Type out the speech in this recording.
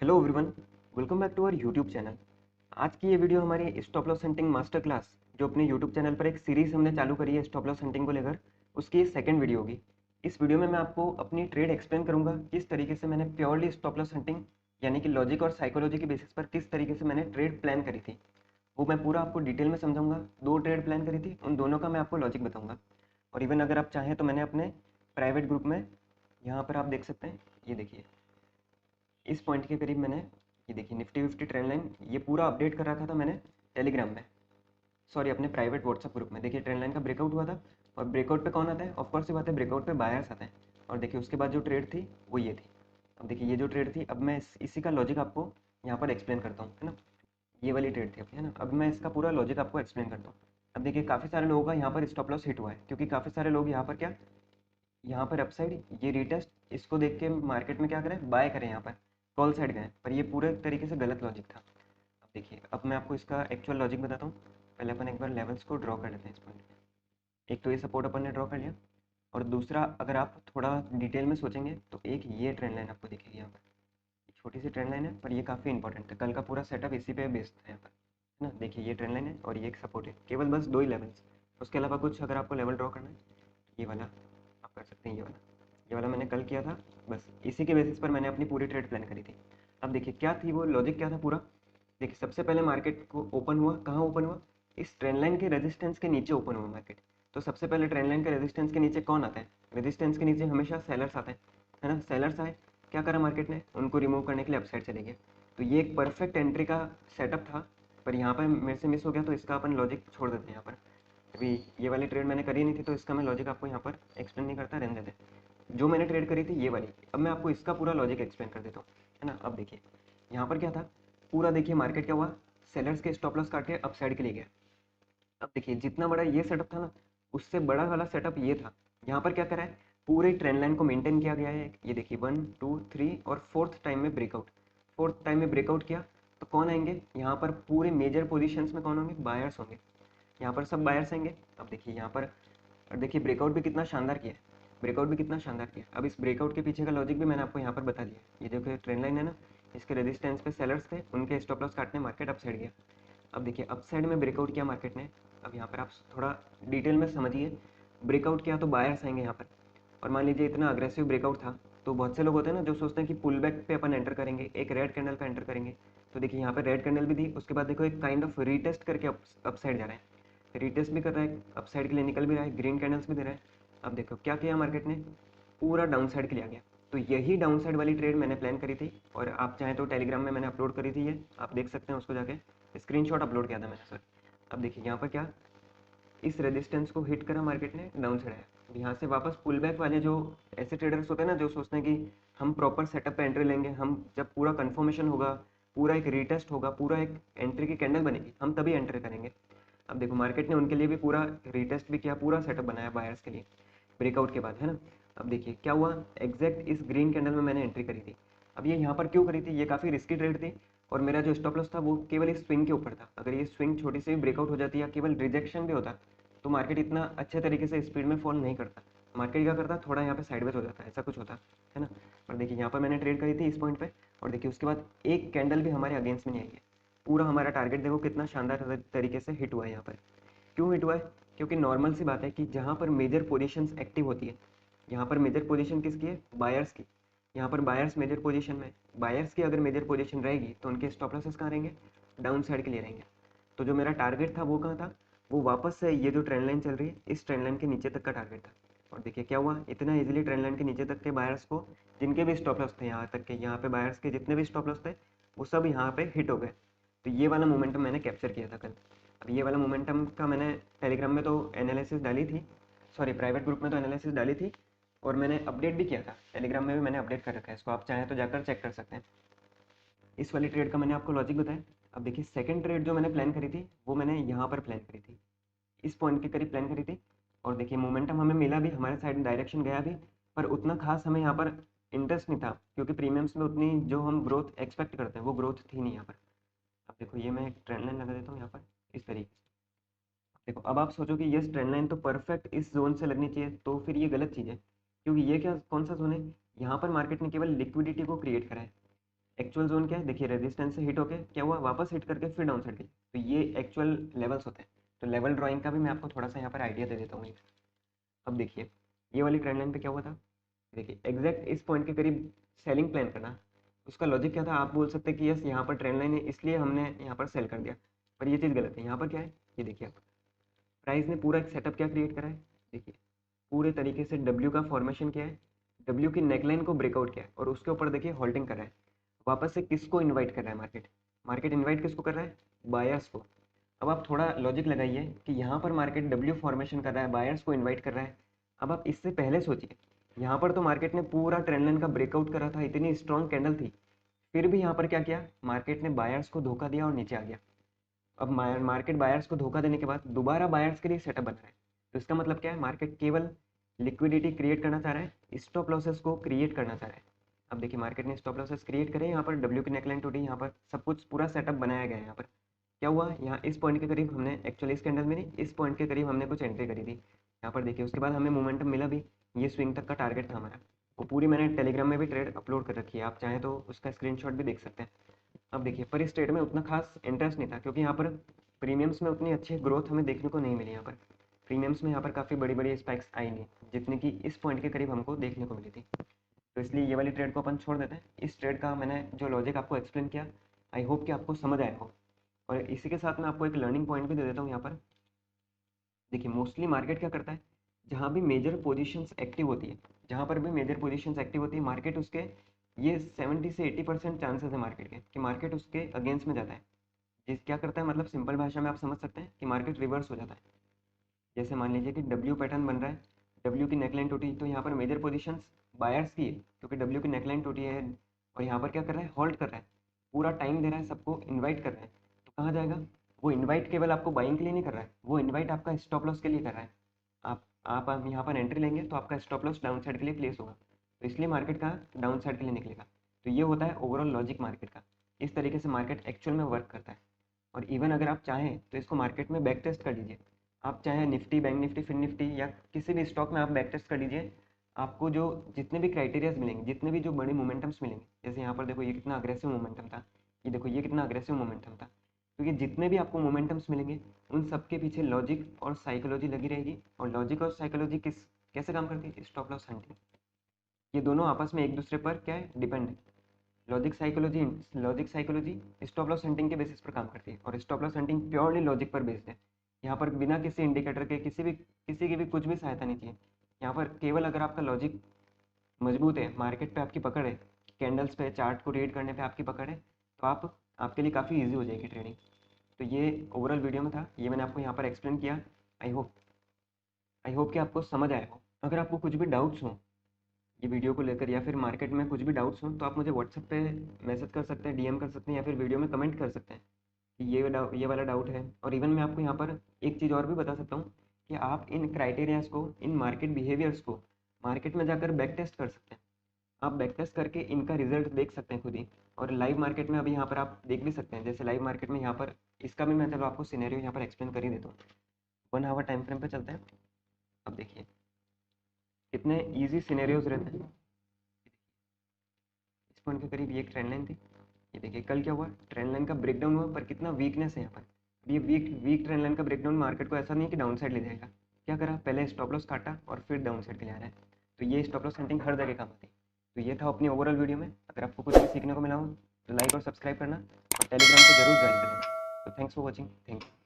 Hello everyone, welcome back to our YouTube channel. आज की ये वीडियो हमारी stop loss hunting master class जो अपने यूट्यूब चैनल पर एक सीरीज हमने चालू करी है स्टॉप लॉस हंटिंग को लेकर, उसकी ये सेकंड वीडियो होगी। इस वीडियो में मैं आपको अपनी ट्रेड एक्सप्लेन करूंगा, किस तरीके से मैंने प्योरली स्टॉप लॉस हंटिंग यानी कि लॉजिक और साइकोलॉजी के बेसिस पर किस तरीके से मैंने ट्रेड प्लान करी थी, वो मैं पूरा आपको डिटेल में समझाऊंगा। 2 ट्रेड प्लान करी थी, उन दोनों का मैं आपको लॉजिक बताऊंगा। और इवन अगर आप चाहें तो मैंने अपने प्राइवेट ग्रुप में, यहाँ पर आप देख सकते हैं, ये देखिए इस पॉइंट के करीब मैंने, ये देखिए निफ्टी फिफ्टी ट्रेंड लाइन, ये पूरा अपडेट कर रखा था मैंने टेलीग्राम में, सॉरी अपने प्राइवेट व्हाट्सएप ग्रुप में। देखिए ट्रेंड लाइन का ब्रेकआउट हुआ था, और ब्रेकआउट पे कौन आता है? ऑफकोर्स ये बात है, ब्रेकआउट पे बायर्स आते हैं। और देखिए उसके बाद जो ट्रेड थी वो ये थी। अब देखिए ये जो ट्रेड थी, अब मैं इसी का लॉजिक आपको यहाँ पर एक्सप्लेन करता हूँ, है ना। ये वाली ट्रेड थी अपनी, है ना। अब मैं इसका पूरा लॉजिक आपको एक्सप्लेन करता हूँ। अब देखिए काफ़ी सारे लोगों का यहाँ पर स्टॉप लॉस हिट हुआ है, क्योंकि काफ़ी सारे लोग यहाँ पर क्या, यहाँ पर अपसाइड ये रिटेस्ट, इसको देख के मार्केट में क्या करें, बाय करें, यहाँ पर कॉल साइड गए, पर ये पूरे तरीके से गलत लॉजिक था। अब देखिए, अब मैं आपको इसका एक्चुअल लॉजिक बताता हूँ। पहले अपन एक बार लेवल्स को ड्रॉ कर लेते हैं इस पॉइंट पे। एक तो ये सपोर्ट अपन ने ड्रॉ कर लिया, और दूसरा अगर आप थोड़ा डिटेल में सोचेंगे तो एक ये ट्रेंड लाइन आपको दिखेगी यहाँ पर। छोटी सी ट्रेंड लाइन है, पर ये काफ़ी इंपॉर्टेंट है, कल का पूरा सेटअप इसी पे बेस्ड है यहाँ पर, है ना। देखिए ये ट्रेंड लाइन है और ये एक सपोर्ट है, केवल बस 2 ही लेवल्स। उसके अलावा कुछ अगर आपको लेवल ड्रॉ करना है, ये वाला आप कर सकते हैं, ये वाला मैंने कल किया था। बस इसी के बेसिस पर मैंने अपनी पूरी ट्रेड प्लान करी थी। अब देखिए क्या थी वो लॉजिक, क्या था पूरा। देखिए सबसे पहले मार्केट को ओपन हुआ, कहाँ ओपन हुआ, इस ट्रेंड लाइन के रेजिस्टेंस के नीचे ओपन हुआ मार्केट। तो सबसे पहले ट्रेंड लाइन के रेजिस्टेंस के नीचे कौन आता है? रेजिस्टेंस के नीचे हमेशा सेलर्स आते हैं, है ना। सेलर्स आए, क्या करा मार्केट ने, उनको रिमूव करने के लिए अपसाइड चले गए। तो ये एक परफेक्ट एंट्री का सेटअप था, पर यहाँ पर मेरे से मिस हो गया, तो इसका अपन लॉजिक छोड़ देते हैं यहाँ पर। अभी ये वाली ट्रेड मैंने करी नहीं थी, तो इसका मैं लॉजिक आपको यहाँ पर एक्सप्लेन नहीं करता, रहने देते। जो मैंने ट्रेड करी थी ये वाली, अब मैं आपको इसका पूरा लॉजिक एक्सप्लेन कर देता हूँ, है ना। अब देखिए यहाँ पर क्या था, पूरा देखिए मार्केट क्या हुआ, सेलर्स के स्टॉप लॉस काट के अप साइड के लिए गया। अब देखिए जितना बड़ा ये सेटअप था ना, उससे बड़ा वाला सेटअप ये था। यहाँ पर क्या करा है, पूरे ट्रेंड लाइन को मेंटेन किया गया है। ये देखिए 1 2 3 और फोर्थ टाइम में ब्रेकआउट, फोर्थ टाइम में ब्रेकआउट किया, तो कौन आएंगे यहाँ पर, पूरे मेजर पोजीशंस में कौन होंगे, बायर्स होंगे। यहाँ पर सब बायर्स आएंगे। अब देखिए यहाँ पर, और देखिए ब्रेकआउट भी कितना शानदार किया है, ब्रेकआउट भी कितना शानदार किया है। अब इस ब्रेकआउट के पीछे का लॉजिक भी मैंने आपको यहाँ पर बता दिया। ये देखो ट्रेंड लाइन है ना, इसके रेजिस्टेंस पे सेलर्स थे, उनके स्टॉप लॉस काटने मार्केट अप साइड गया। अब देखिए अप साइड में ब्रेकआउट किया मार्केट ने। अब यहाँ पर आप थोड़ा डिटेल में समझिए, ब्रेकआउट किया तो बायर्स आएंगे यहाँ पर। और मान लीजिए इतना अग्रेसिव ब्रेकआउट था, तो बहुत से लोग होते हैं ना जो सोचते हैं कि पुल बैक पे अपन एंटर करेंगे, एक रेड कैंडल पे एंटर करेंगे। तो देखिए यहाँ पर रेड कैंडल भी दी, उसके बाद देखो एक काइंड ऑफ रीटेस्ट करके अप साइड जा रहा है, रीटेस्ट भी कर रहा है, अप साइड के लिए निकल भी रहा है, ग्रीन कैंडल्स भी दे रहा है। अब देखो क्या किया मार्केट ने, पूरा डाउन साइड के लिए आ गया। तो यही डाउन साइड वाली ट्रेड मैंने प्लान करी थी, और आप चाहें तो टेलीग्राम में मैंने अपलोड करी थी, ये आप देख सकते हैं, उसको जाके स्क्रीनशॉट अपलोड किया था मैंने सर। अब देखिए यहाँ पर क्या, इस रेजिस्टेंस को हिट करा मार्केट ने, डाउन साइड है। अब यहाँ से वापस पुल बैक वाले जो ऐसे ट्रेडर्स होते हैं ना, जो सोचते हैं कि हम प्रॉपर सेटअप पे एंट्री लेंगे, हम जब पूरा कंफर्मेशन होगा, पूरा एक रीटेस्ट होगा, पूरा एक एंट्री की कैंडल बनेगी, हम तभी एंट्री करेंगे। अब देखो मार्केट ने उनके लिए भी पूरा रीटेस्ट भी किया, पूरा सेटअप बनाया बायर्स के लिए ब्रेकआउट के बाद, है ना। अब देखिए क्या हुआ, एग्जैक्ट इस ग्रीन कैंडल में मैंने एंट्री करी थी। अब ये यहाँ पर क्यों करी थी, ये काफ़ी रिस्की ट्रेड थी, और मेरा जो स्टॉप लॉस था वो केवल इस स्विंग के ऊपर था। अगर ये स्विंग छोटी सी भी ब्रेकआउट हो जाती या केवल रिजेक्शन भी होता, तो मार्केट इतना अच्छे तरीके से स्पीड में फॉल नहीं करता। मार्केट क्या करता, थोड़ा यहाँ पे साइडवेज हो जाता है, ऐसा कुछ होता है ना। और देखिए यहाँ पर मैंने ट्रेड करी थी इस पॉइंट पे, और देखिए उसके बाद एक कैंडल भी हमारे अगेंस्ट में नहीं आई है। पूरा हमारा टारगेट देखो कितना शानदार तरीके से हिट हुआ है यहाँ पर। क्यों हिट हुआ है? क्योंकि नॉर्मल सी बात है कि जहाँ पर मेजर पोजीशंस एक्टिव होती है, यहाँ पर मेजर पोजीशन किसकी है, बायर्स की। यहाँ पर बायर्स मेजर पोजीशन में, बायर्स की अगर मेजर पोजीशन रहेगी तो उनके स्टॉप लॉसेस कहाँ रहेंगे, डाउन साइड के लिए रहेंगे। तो जो मेरा टारगेट था वो कहाँ था, वो वापस से ये जो ट्रेंड लाइन चल रही है, इस ट्रेंड लाइन के नीचे तक का टारगेट था। और देखिए क्या हुआ, इतना इजीली ट्रेंड लाइन के नीचे तक के बायर्स को, जिनके भी स्टॉप लॉस थे, यहाँ तक के यहाँ पे बायर्स के जितने भी स्टॉप लॉस थे, वो सब यहाँ पे हिट हो गए। तो ये वाला मोमेंटम मैंने कैप्चर किया था कल। अब ये वाला मोमेंटम का मैंने टेलीग्राम में तो एनालिसिस डाली थी, सॉरी प्राइवेट ग्रुप में तो एनालिसिस डाली थी, और मैंने अपडेट भी किया था टेलीग्राम में भी, मैंने अपडेट कर रखा है इसको, आप चाहें तो जाकर चेक कर सकते हैं। इस वाली ट्रेड का मैंने आपको लॉजिक बताया। अब देखिए सेकंड ट्रेड जो मैंने प्लान करी थी, वो मैंने यहाँ पर प्लान करी थी, इस पॉइंट के करीब प्लान करी थी। और देखिए मोमेंटम हमें मिला भी, हमारे साइड डायरेक्शन गया भी, पर उतना खास हमें यहाँ पर इंटरेस्ट नहीं था, क्योंकि प्रीमियम्स में उतनी जो हम ग्रोथ एक्सपेक्ट करते हैं वो ग्रोथ थी नहीं यहाँ पर। अब देखो ये मैं एक ट्रेंड लाइन लगा देता हूँ यहाँ पर, इस तरीके से। देखो अब आप सोचो कि ये ट्रेंड लाइन तो परफेक्ट इस जोन से लगनी चाहिए, तो फिर ये गलत चीज़ है, क्योंकि ये क्या, कौन सा जोन है, यहाँ पर मार्केट ने केवल लिक्विडिटी को क्रिएट करा है। एक्चुअल जोन क्या है, देखिए रेजिस्टेंस से हिट होके क्या हुआ, वापस हिट करके फिर डाउन साइड गई, तो ये एक्चुअल लेवल्स होते हैं। तो लेवल ड्राइंग का भी मैं आपको थोड़ा सा यहाँ पर आइडिया दे देता हूँ। अब देखिए ये वाली ट्रेंड लाइन पे क्या हुआ था, देखिए एग्जैक्ट इस पॉइंट के करीब सेलिंग प्लान करना। उसका लॉजिक क्या था, आप बोल सकते हैं कि यस यहाँ पर ट्रेंड लाइन है इसलिए हमने यहाँ पर सेल कर दिया, पर ये चीज़ गलत है। यहाँ पर क्या है, ये देखिए आप, प्राइस ने पूरा एक सेटअप क्या क्रिएट करा है, देखिए पूरे तरीके से डब्ल्यू का फॉर्मेशन क्या है, डब्ल्यू की नेकलाइन को ब्रेकआउट किया है और उसके ऊपर देखिए होल्डिंग कर रहा है। वापस से किसको इन्वाइट कर रहा है, मार्केट मार्केट इन्वाइट किसको कर रहा है, बायर्स को। अब आप थोड़ा लॉजिक लगाइए कि यहाँ पर मार्केट डब्ल्यू फॉर्मेशन कर रहा है, बायर्स को इन्वाइट कर रहा है। अब आप इससे पहले सोचिए, यहाँ पर तो मार्केट ने पूरा ट्रेंड लाइन का ब्रेकआउट करा था, इतनी स्ट्रॉन्ग कैंडल थी, फिर भी यहाँ पर क्या किया, मार्केट ने बायर्स को धोखा दिया और नीचे आ गया। अब मार्केट बायर्स को धोखा देने के बाद दोबारा बायर्स के लिए सेटअप बन रहा है। तो इसका मतलब क्या है, मार्केट केवल लिक्विडिटी क्रिएट करना चाह रहा है, स्टॉप लॉसेस को क्रिएट करना चाह रहा है। अब देखिए मार्केट ने स्टॉप लॉसेस क्रिएट करे, यहाँ पर डब्ल्यू की नेकलाइन टूटी, यहाँ पर सब कुछ पूरा सेटअप बनाया गया है। यहाँ पर क्या हुआ, यहाँ इस पॉइंट के करीब हमने एक्चुअली इस कैंडल में नहीं, इस पॉइंट के करीब हमने कुछ एंट्री करी थी। यहाँ पर देखिए उसके बाद हमें मोमेंटम मिला भी, ये स्विंग तक का टारगेट था हमारा। वो पूरी मैंने टेलीग्राम में भी ट्रेड अपलोड कर रखी है, आप चाहें तो उसका स्क्रीनशॉट भी देख सकते हैं। अब देखिए पर इस ट्रेड में उतना खास इंटरेस्ट नहीं था, क्योंकि यहाँ पर प्रीमियम्स में उतनी अच्छी ग्रोथ हमें देखने को नहीं मिली। यहाँ पर प्रीमियम्स में यहाँ पर काफ़ी बड़ी बड़ी स्पाइक्स आई नहीं, जितनी कि इस पॉइंट के करीब हमको देखने को मिली थी। तो इसलिए ये वाली ट्रेड को अपन छोड़ देते हैं। इस ट्रेड का मैंने जो लॉजिक आपको एक्सप्लेन किया, आई होप कि आपको समझ आया हो। और इसी के साथ मैं आपको एक लर्निंग पॉइंट भी दे देता हूँ यहाँ पर। देखिए मोस्टली मार्केट क्या करता है, जहाँ भी मेजर पोजीशंस एक्टिव होती है, जहाँ पर भी मेजर पोजीशंस एक्टिव होती है, मार्केट उसके ये 70 से 80% चांसेस है मार्केट के कि मार्केट उसके अगेंस्ट में जाता है। जिस क्या करता है, मतलब सिंपल भाषा में आप समझ सकते हैं कि मार्केट रिवर्स हो जाता है। जैसे मान लीजिए कि डब्ल्यू पैटर्न बन रहा है, डब्ल्यू की नेकलाइन टूटी, तो यहाँ पर मेजर पोजीशंस बायर्स की है, क्योंकि डब्ल्यू की नेकलाइन टूटी है। और यहाँ पर क्या कर रहा है, होल्ड कर रहा है, पूरा टाइम दे रहा है, सबको इन्वाइट कर रहा है। तो कहाँ जाएगा, वो इन्वाइट केवल आपको बाइंग के लिए नहीं कर रहा है, वो इन्वाइट आपका स्टॉप लॉस के लिए कर रहा है। आप यहाँ पर एंट्री लेंगे तो आपका स्टॉप लॉस डाउन साइड के लिए प्लेस होगा, तो इसलिए मार्केट का डाउन साइड के लिए निकलेगा। तो ये होता है ओवरऑल लॉजिक मार्केट का। इस तरीके से मार्केट एक्चुअल में वर्क करता है। और इवन अगर आप चाहें तो इसको मार्केट में बैक टेस्ट कर लीजिए। आप चाहे Nifty, bank Nifty, fin Nifty या किसी भी स्टॉक में आप बैक टेस्ट कर लीजिए, आपको जो जितने भी क्राइटेरियाज मिलेंगे, जितने भी जो बड़े मोमेंटम्स मिलेंगे, जैसे यहाँ पर देखो ये कितना अग्रेसिव मोमेंटम था, ये देखो ये कितना अग्रेसिव मोमेंटम था। तो ये जितने भी आपको मोमेंटम्स मिलेंगे, उन सब के पीछे लॉजिक और साइकोलॉजी लगी रहेगी। और लॉजिक और साइकोलॉजी कैसे काम करती है, स्टॉप लॉस हंटिंग, ये दोनों आपस में एक दूसरे पर क्या है, डिपेंड है। Logic psychology stop loss hunting के बेसिस पर काम करती है, और stop loss hunting purely logic पर बेस्ड है। यहाँ पर बिना किसी इंडिकेटर के किसी की भी कुछ भी सहायता नहीं चाहिए। यहाँ पर केवल अगर आपका लॉजिक मजबूत है, मार्केट पे आपकी पकड़ है, कैंडल्स पे चार्ट को रीड करने पे आपकी पकड़ है, तो आपके लिए काफ़ी ईजी हो जाएगी ट्रेडिंग। तो ये ओवरऑल वीडियो में था, ये मैंने आपको यहाँ पर एक्सप्लेन किया। आई होप कि आपको समझ आया हो। अगर आपको कुछ भी डाउट्स हो ये वीडियो को लेकर, या फिर मार्केट में कुछ भी डाउट्स हों, तो आप मुझे व्हाट्सएप पे मैसेज कर सकते हैं, डीएम कर सकते हैं, या फिर वीडियो में कमेंट कर सकते हैं कि ये वाला डाउट है। और इवन मैं आपको यहाँ पर एक चीज़ और भी बता सकता हूँ कि आप इन क्राइटेरियाज को, इन मार्केट बिहेवियर्स को मार्केट में जाकर बैक टेस्ट कर सकते हैं। आप बैक टेस्ट करके इनका रिजल्ट देख सकते हैं खुद ही। और लाइव मार्केट में अभी यहाँ पर आप देख भी सकते हैं, जैसे लाइव मार्केट में यहाँ पर इसका भी मैं चलो आपको सिनेरियो यहाँ पर एक्सप्लेन कर ही देता हूँ। 1 आवर टाइम फ्रेम पे चलते हैं। अब देखिए कितने ईजी सिनेरियोज रहते हैं। इस पॉइंट के करीब ये एक ट्रेंड लाइन थी, ये देखिए कल क्या हुआ, ट्रेंड लाइन का ब्रेकडाउन हुआ, पर कितना वीकनेस है यहाँ पर। ये वीक ट्रेंड लाइन का ब्रेकडाउन मार्केट को ऐसा नहीं कि डाउन साइड ले जाएगा। क्या करा, पहले स्टॉप लॉस काटा और फिर डाउन साइड के लिए आ रहा है। तो ये स्टॉप लॉस हंटिंग हर जगह काम आती है। तो ये था अपनी ओवरऑल वीडियो में। अगर आपको कुछ भी सीखने को मिला हो तो लाइक और सब्सक्राइब करना, और टेलीग्राम को जरूर ज्वाइन करना। तो thanks for watching, thank you.